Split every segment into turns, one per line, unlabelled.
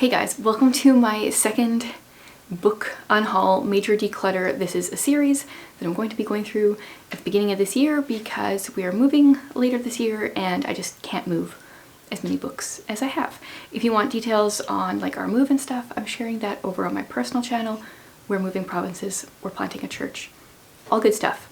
Hey guys, welcome to my second book unhaul major declutter. This is a series that I'm going to be going through at the beginning of this year because we are moving later this year and I just can't move as many books as I have. If you want details on like our move and stuff, I'm sharing that over on my personal channel. We're moving provinces, we're planting a church, all good stuff,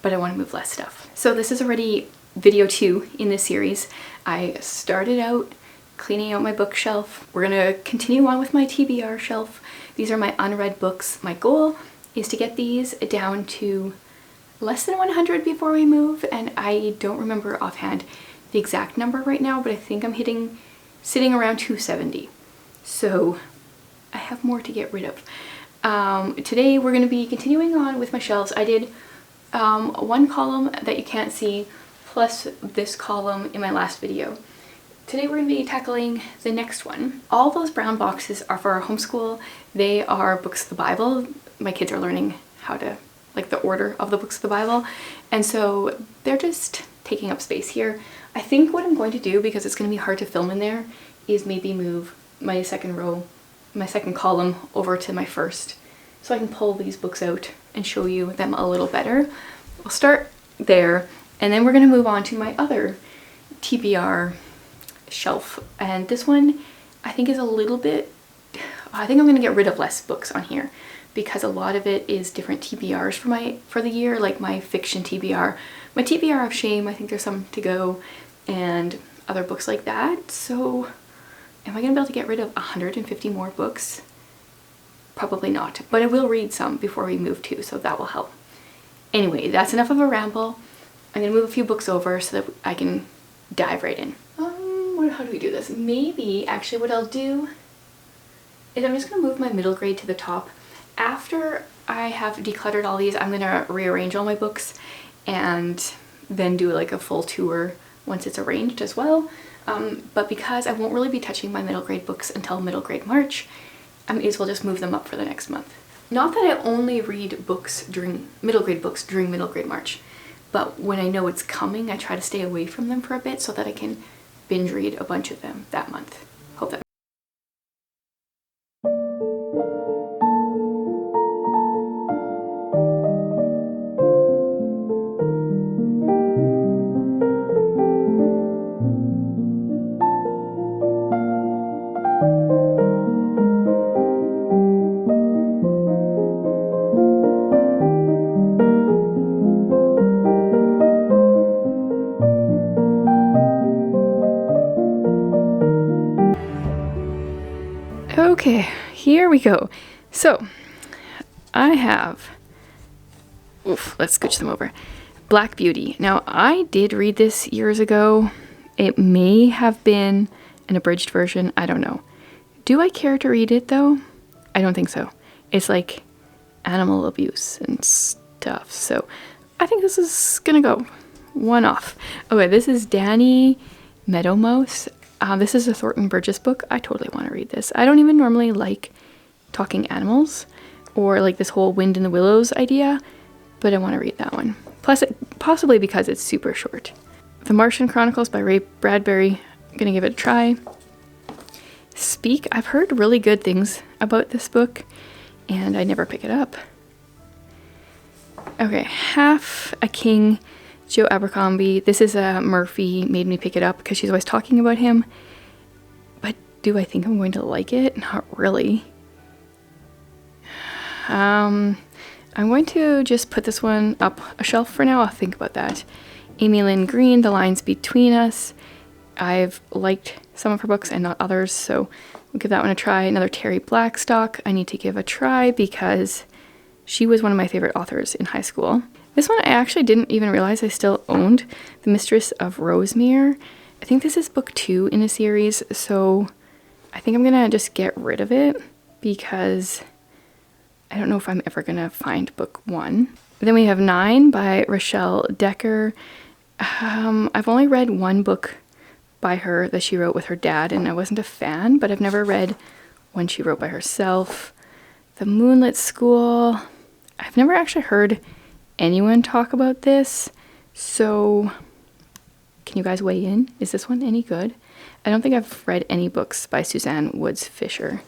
but I want to move less stuff. So this is already video 2 in this series. I started out cleaning out my bookshelf. We're gonna continue on with my TBR shelf. These are my unread books. My goal is to get these down to less than 100 before we move, and I don't remember offhand the exact number right now, but I think I'm sitting around 270. So I have more to get rid of. Today we're gonna be continuing on with my shelves. I did one column that you can't see, plus this column in my last video. Today we're going to be tackling the next one. All those brown boxes are for our homeschool. They are books of the Bible. My kids are learning how to, like, the order of the books of the Bible. And so they're just taking up space here. I think what I'm going to do, because it's going to be hard to film in there, is maybe move my second row, my second column over to my first, so I can pull these books out and show you them a little better. We'll start there, and then we're going to move on to my other TBR shelf, and this one I think is a little bit, I think I'm going to get rid of less books on here because a lot of it is different TBRs for the year, like my fiction TBR, my TBR of shame. I think there's some to go, and other books like that. So am I going to be able to get rid of 150 more books? Probably not, but I will read some before we move too, so that will help. Anyway, that's enough of a ramble. I'm going to move a few books over so that I can dive right in. How do we do this? Maybe actually what I'll do is I'm just going to move my middle grade to the top. After I have decluttered all these, I'm going to rearrange all my books and then do like a full tour once it's arranged as well. But because I won't really be touching my middle grade books until middle grade March, I may as well just move them up for the next month. Not that I only read books during middle grade March, but when I know it's coming, I try to stay away from them for a bit so that I can binge read a bunch of them that month. Hope that. Okay, here we go. So I have, let's scooch them over. Black Beauty. Now I did read this years ago. It may have been an abridged version. I don't know. Do I care to read it though? I don't think so. It's like animal abuse and stuff. So I think this is gonna go one off. Okay, this is Danny Meadowmouse. This is a Thornton Burgess book. I totally want to read this. I don't even normally like talking animals or like this whole wind in the willows idea, but I want to read that one. Plus, possibly because it's super short. The Martian Chronicles by Ray Bradbury. I'm gonna give it a try. Speak. I've heard really good things about this book and I never pick it up. Okay, Half a King, Joe Abercrombie. This is a Murphy made me pick it up because she's always talking about him. But do I think I'm going to like it? Not really. I'm going to just put this one up a shelf for now. I'll think about that. Amy Lynn Green, The Lines Between Us. I've liked some of her books and not others, so we'll give that one a try. Another Terry Blackstock I need to give a try because she was one of my favorite authors in high school. This one I actually didn't even realize I still owned, The Mistress of Rosemere. I think this is book 2 in a series, so I think I'm gonna just get rid of it because I don't know if I'm ever gonna find book 1. Then we have 9 by Rochelle Decker. I've only read one book by her that she wrote with her dad, and I wasn't a fan, but I've never read one she wrote by herself. The Moonlit School. I've never actually heard anyone talk about this, so can you guys weigh in? Is this one any good? I don't think I've read any books by Suzanne Woods Fisher.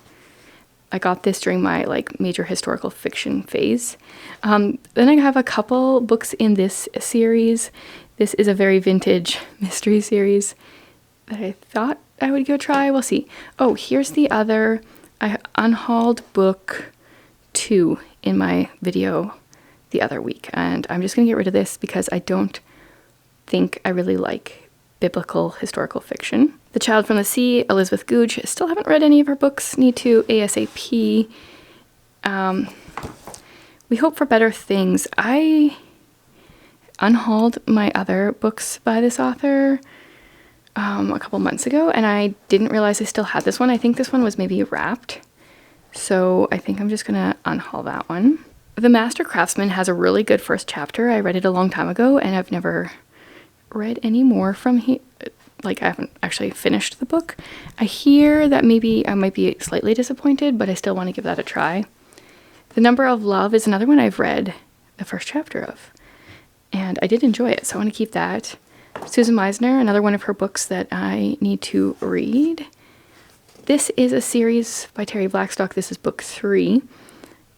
I got this during my like major historical fiction phase. Then I have a couple books in this series. This is a very vintage mystery series that I thought I would give a try. We'll see. Oh, here's the other. I unhauled book 2 in my video the other week, and I'm just gonna get rid of this because I don't think I really like biblical historical fiction. The Child from the Sea, Elizabeth Googe. Still haven't read any of her books. Need to ASAP. We Hope for Better Things. I unhauled my other books by this author a couple months ago, and I didn't realize I still had this one. I think this one was maybe wrapped, so I think I'm just gonna unhaul that one. The Master Craftsman has a really good first chapter. I read it a long time ago, and I've never read any more from here. Like, I haven't actually finished the book. I hear that maybe I might be slightly disappointed, but I still want to give that a try. The Number of Love is another one I've read the first chapter of, and I did enjoy it, so I want to keep that. Susan Meisner, another one of her books that I need to read. This is a series by Terry Blackstock. This is book 3,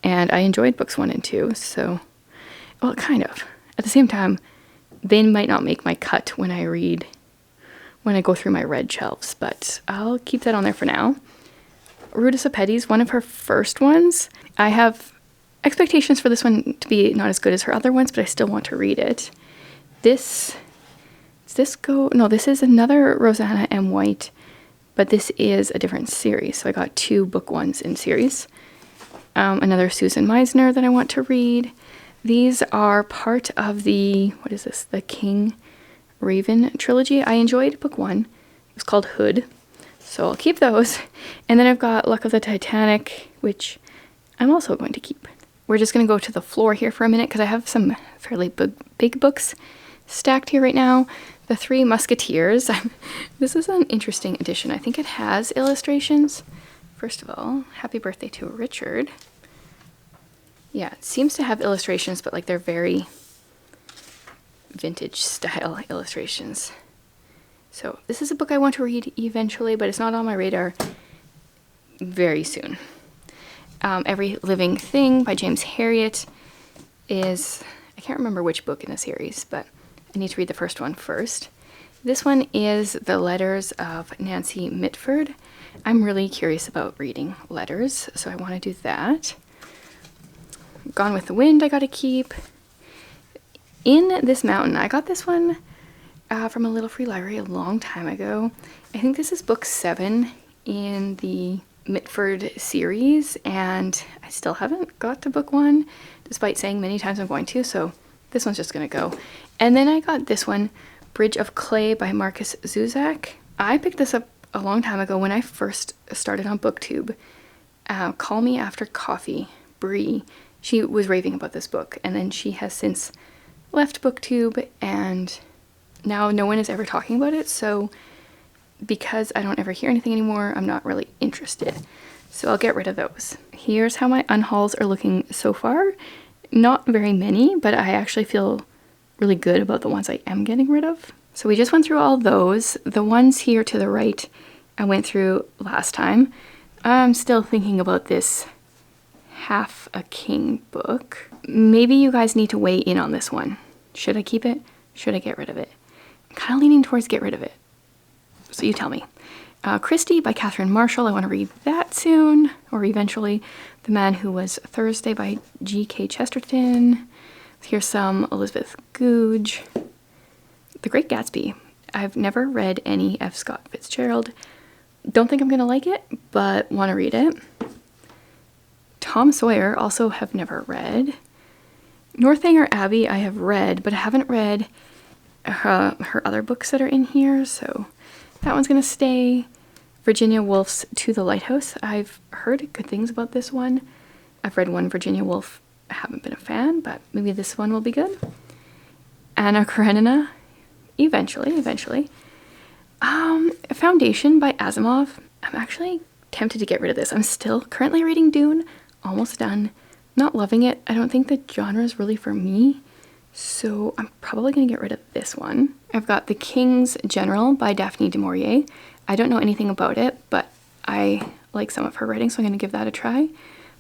and I enjoyed books 1 and 2, so, well, kind of. At the same time, they might not make my cut when I go through my read shelves, but I'll keep that on there for now. Ruta Sepetys, one of her first ones. I have expectations for this one to be not as good as her other ones, but I still want to read it. This is another Rosanna M. White, but this is a different series, so I got 2 book 1s in series. Another Susan Meisner that I want to read. These are part of the, what is this, the King Raven trilogy. I enjoyed book 1. It was called Hood, so I'll keep those. And then I've got Luck of the Titanic, which I'm also going to keep. We're just going to go to the floor here for a minute because I have some fairly big books stacked here right now. The Three Musketeers. This is an interesting edition. I think it has illustrations. First of all, happy birthday to Richard. Yeah, it seems to have illustrations, but like they're very vintage style illustrations. So this is a book I want to read eventually, but it's not on my radar very soon. Every Living Thing by James Herriot is, I can't remember which book in the series, but I need to read the first one first. This one is The Letters of Nancy Mitford. I'm really curious about reading letters, so I want to do that. Gone with the Wind I gotta keep. In This Mountain, I got this one from a little free library a long time ago. I think this is book 7 in the Mitford series, and I still haven't got to book 1, despite saying many times I'm going to, so this one's just gonna go. And then I got this one, Bridge of Clay by Marcus Zuzak. I picked this up a long time ago when I first started on BookTube. Call Me After Coffee, Brie. She was raving about this book, and then she has since left BookTube, and now no one is ever talking about it, so because I don't ever hear anything anymore, I'm not really interested. So I'll get rid of those. Here's how my unhauls are looking so far. Not very many, but I actually feel really good about the ones I am getting rid of. So we just went through all those. The ones here to the right I went through last time. I'm still thinking about this Half a King book. Maybe you guys need to weigh in on this one. Should I keep it? Should I get rid of it? I'm kind of leaning towards get rid of it. So you tell me. Christie by Catherine Marshall. I want to read that soon, or eventually. The Man Who Was Thursday by G.K. Chesterton. Here's some Elizabeth Googe. The Great Gatsby. I've never read any F. Scott Fitzgerald. Don't think I'm going to like it, but want to read it. Tom Sawyer, also have never read. Northanger Abbey I have read, but I haven't read her other books that are in here, so that one's going to stay. Virginia Woolf's To the Lighthouse. I've heard good things about this one. I've read one Virginia Woolf. I haven't been a fan, but maybe this one will be good. Anna Karenina. Eventually. Foundation by Asimov. I'm actually tempted to get rid of this. I'm still currently reading Dune. Almost done. Not loving it. I don't think the genre is really for me. So I'm probably going to get rid of this one. I've got The King's General by Daphne du Maurier. I don't know anything about it, but I like some of her writing, so I'm going to give that a try.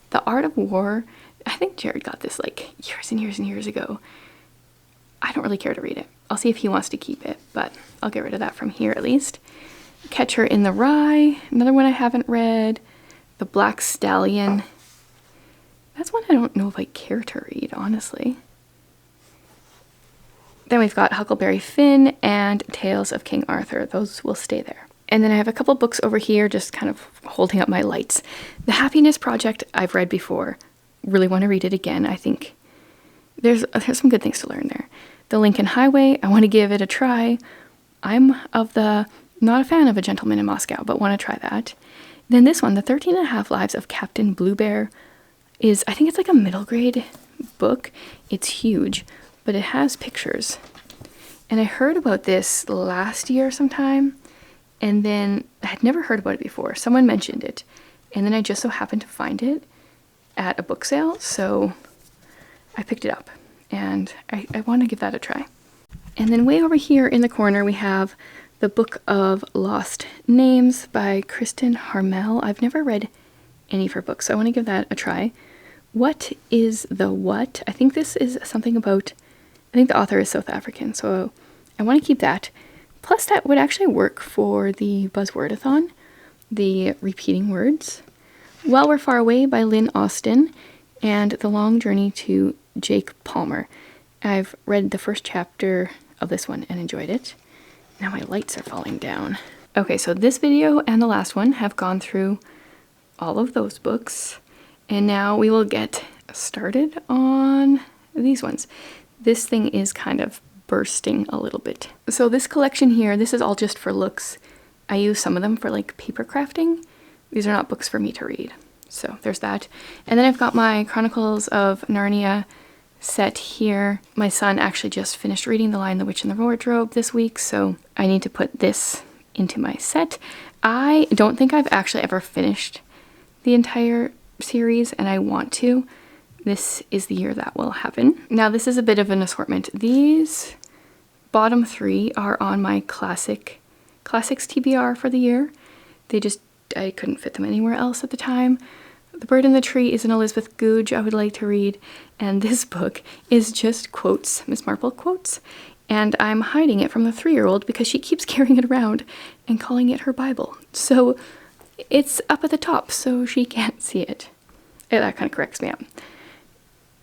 The Art of War, I think Jared got this like years and years and years ago. I don't really care to read it. I'll see if he wants to keep it, but I'll get rid of that from here at least. Catcher in the Rye, another one I haven't read. The Black Stallion. That's one I don't know if I care to read, honestly. Then we've got Huckleberry Finn and Tales of King Arthur. Those will stay there. And then I have a couple books over here just kind of holding up my lights. The Happiness Project I've read before. Really want to read it again. I think there's some good things to learn there. The Lincoln Highway, I want to give it a try. I'm not a fan of A Gentleman in Moscow, but want to try that. Then this one, The 13 and a Half Lives of Captain Blue Bear, I think it's like a middle grade book. It's huge, but it has pictures. And I heard about this last year sometime, and then I had never heard about it before. Someone mentioned it, and then I just so happened to find it at a book sale, so I picked it up, and I want to give that a try. And then way over here in the corner we have The Book of Lost Names by Kristen Harmel. I've never read any of her books, so I want to give that a try. What is the What? I think this is something about, I think the author is South African, so I want to keep that. Plus that would actually work for the Buzzwordathon, the repeating words. While We're Far Away by Lynn Austin, and The Long Journey to Jake Palmer. I've read the first chapter of this one and enjoyed it. Now my lights are falling down. Okay, so this video and the last one have gone through all of those books, and now we will get started on these ones. This thing is kind of bursting a little bit. So this collection here, this is all just for looks. I use some of them for like paper crafting. These are not books for me to read. So there's that. And then I've got my Chronicles of Narnia set here. My son actually just finished reading The Lion, the Witch, and the Wardrobe this week, so I need to put this into my set. I don't think I've actually ever finished the entire series, and I want to. This is the year that will happen. Now this is a bit of an assortment. These bottom three are on my classics TBR for the year. I couldn't fit them anywhere else at the time. The Bird in the Tree is an Elizabeth Goudge I would like to read, and this book is just quotes, Miss Marple quotes, and I'm hiding it from the 3-year-old because she keeps carrying it around and calling it her Bible. So it's up at the top so she can't see it. That kind of corrects me up.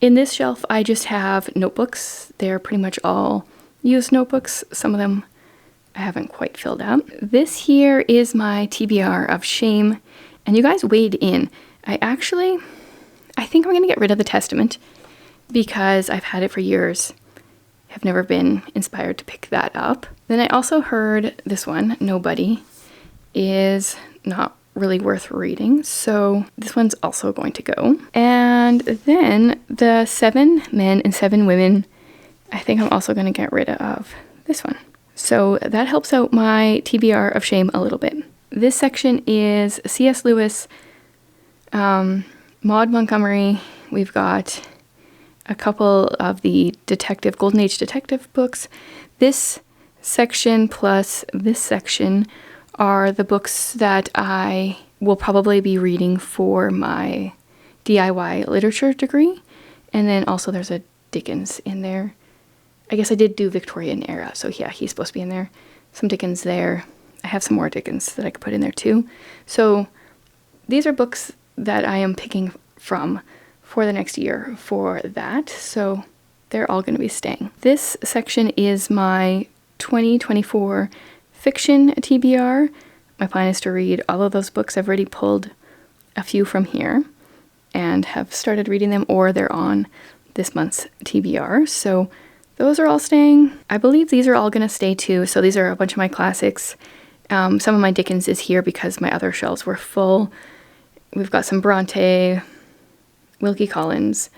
In this shelf I just have notebooks. They're pretty much all used notebooks. Some of them I haven't quite filled out. This here is my TBR of shame, and you guys weighed in. I think I'm going to get rid of the Testament because I've had it for years. Have never been inspired to pick that up. Then I also heard this one, Nobody, is not really worth reading, so this one's also going to go. And then the 7 Men and 7 Women, I think I'm also going to get rid of this one. So that helps out my TBR of shame a little bit. This section is C.S. Lewis, Maud Montgomery. We've got a couple of the Golden Age detective books. This section plus this section are the books that I will probably be reading for my DIY literature degree. And then also there's a Dickens in there. I guess I did do Victorian era, so yeah, he's supposed to be in there. Some Dickens there. I have some more Dickens that I could put in there too. So these are books that I am picking from for the next year for that, so they're all going to be staying. This section is my 2024 fiction TBR. My plan is to read all of those books. I've already pulled a few from here and have started reading them, or they're on this month's TBR, so those are all staying. I believe these are all going to stay too, so these are a bunch of my classics. Some of my Dickens is here because my other shelves were full. We've got some Bronte, Wilkie Collins,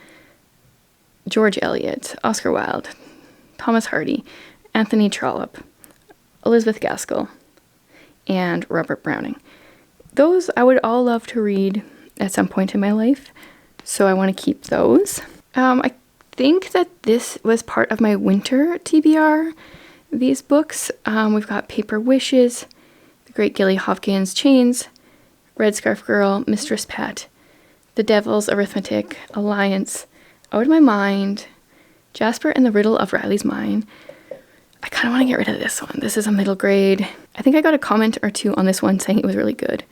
George Eliot, Oscar Wilde, Thomas Hardy, Anthony Trollope, Elizabeth Gaskell, and Robert Browning. Those I would all love to read at some point in my life, so I want to keep those. I think that this was part of my winter TBR, these books. We've got Paper Wishes, The Great Gilly Hopkins, Chains, Red Scarf Girl, Mistress Pat, The Devil's Arithmetic, Alliance, Out of My Mind, Jasper and the Riddle of Riley's Mind. I kind of want to get rid of this one. This is a middle grade. I think I got a comment or two on this one saying it was really good,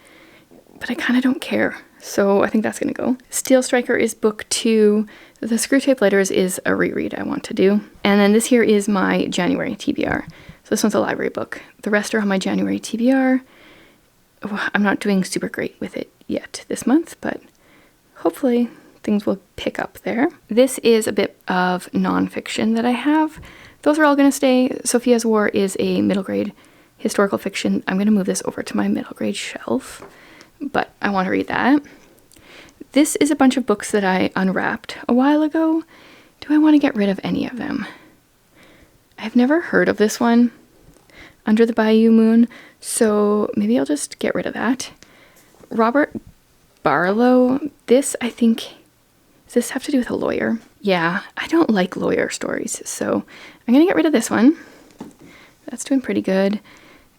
but I kind of don't care. So I think that's going to go. Steel Striker is book 2. The Screwtape Letters is a reread I want to do. And then this here is my January TBR. So this one's a library book. The rest are on my January TBR. I'm not doing super great with it yet this month, but hopefully things will pick up there. This is a bit of nonfiction that I have. Those are all going to stay. Sophia's War is a middle grade historical fiction. I'm going to move this over to my middle grade shelf, but I want to read that. This is a bunch of books that I unwrapped a while ago. Do I want to get rid of any of them? I've never heard of this one, Under the Bayou Moon, so maybe I'll just get rid of that. Robert Barlow, this I think, does this have to do with a lawyer? Yeah, I don't like lawyer stories, so I'm gonna get rid of this one. That's doing pretty good.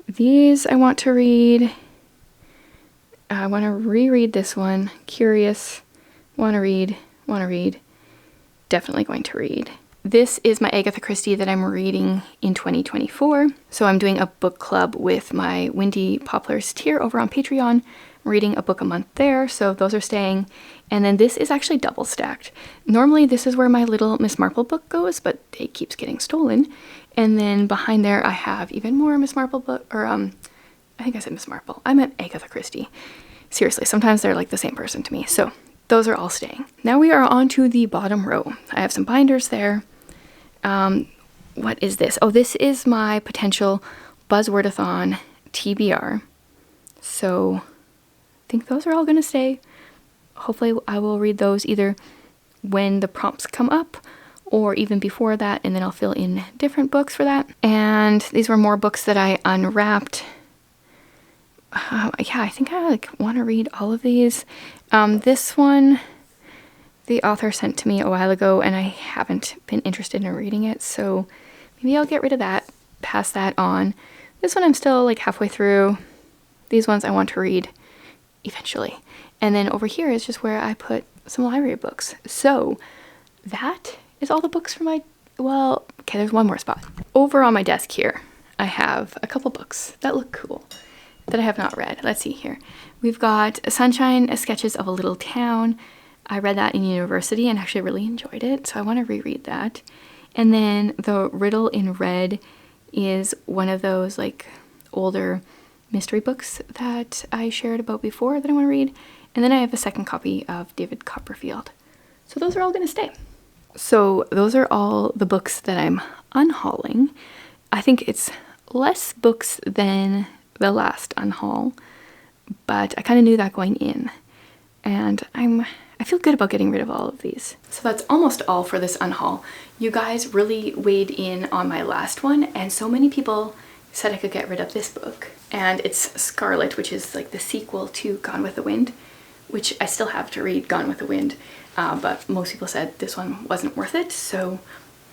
These I want to read. I want to reread this one. Curious. Want to read. Definitely going to read. This is my Agatha Christie that I'm reading in 2024. So I'm doing a book club with my Windy Poplars tier over on Patreon. I'm reading a book a month there, so those are staying. And then this is actually double stacked. Normally this is where my little Miss Marple book goes, but it keeps getting stolen. And then behind there I have even more Miss Marple book, or I think I said Miss Marple. I meant Agatha Christie. Seriously, sometimes they're like the same person to me. So those are all staying. Now we are on to the bottom row. I have some binders there. What is this? Oh, this is my potential Buzzwordathon TBR. So I think those are all going to stay. Hopefully I will read those either when the prompts come up or even before that, and then I'll fill in different books for that. And these were more books that I unwrapped. Yeah, I think I want to read all of these. This one, the author sent to me a while ago and I haven't been interested in reading it, so maybe I'll get rid of that, pass that on. This one I'm still like halfway through. These ones I want to read eventually. And then over here is just where I put some library books. So that is all the books for my, well, okay, there's one more spot. Over on my desk here, I have a couple books that look cool that I have not read. Let's see here. We've got Sunshine, Sketches of a Little Town. I read that in university and actually really enjoyed it, so I want to reread that. And then The Riddle in Red is one of those like older mystery books that I shared about before that I want to read. And then I have a second copy of David Copperfield. So those are all going to stay. So those are all the books that I'm unhauling. I think it's less books than the last unhaul, but I kind of knew that going in. And I feel good about getting rid of all of these. So that's almost all for this unhaul. You guys really weighed in on my last one, and so many people said I could get rid of this book. And it's Scarlet, which is like the sequel to Gone with the Wind, which I still have to read Gone with the Wind, but most people said this one wasn't worth it, so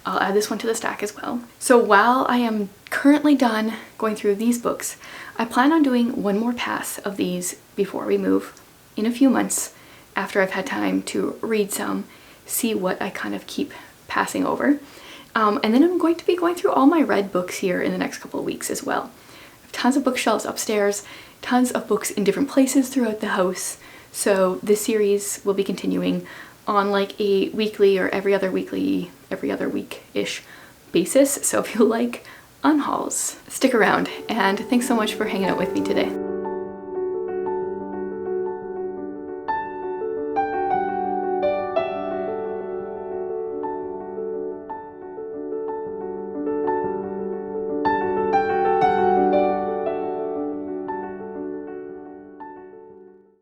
I'll add this one to the stack as well. So while I am currently done going through these books, I plan on doing one more pass of these before we move in a few months, after I've had time to read some, see what I kind of keep passing over. And then I'm going to be going through all my read books here in the next couple of weeks as well. I have tons of bookshelves upstairs, tons of books in different places throughout the house. So this series will be continuing on like a weekly or every other week-ish basis. So if you like unhauls, stick around, and thanks so much for hanging out with me today.